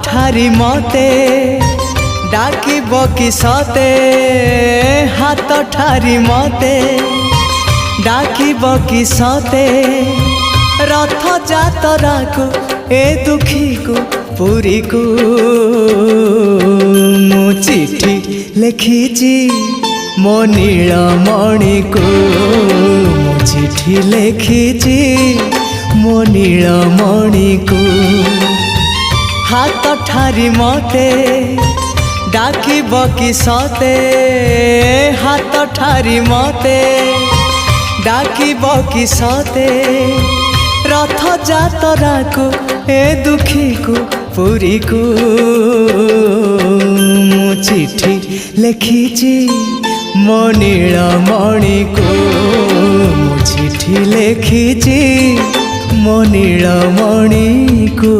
ठारी मते डाकिब कि सते हाथ ठारी मते डाकिब कि सते रथ जातरा को ए दुखी को पुरी को मु चिठी लिखिची मो नीलमणि को मु चिठी लिखिची मो नीलमणि को हाथ ठारी मते डाकिब कि सते हाथ ठारी मते डाकिब कि सते रथ जातरा को ए दुखी को पुरी को मु चिठी लिखिची मो नीलमणि को मु चिठी लिखिची मो नीलमणि को।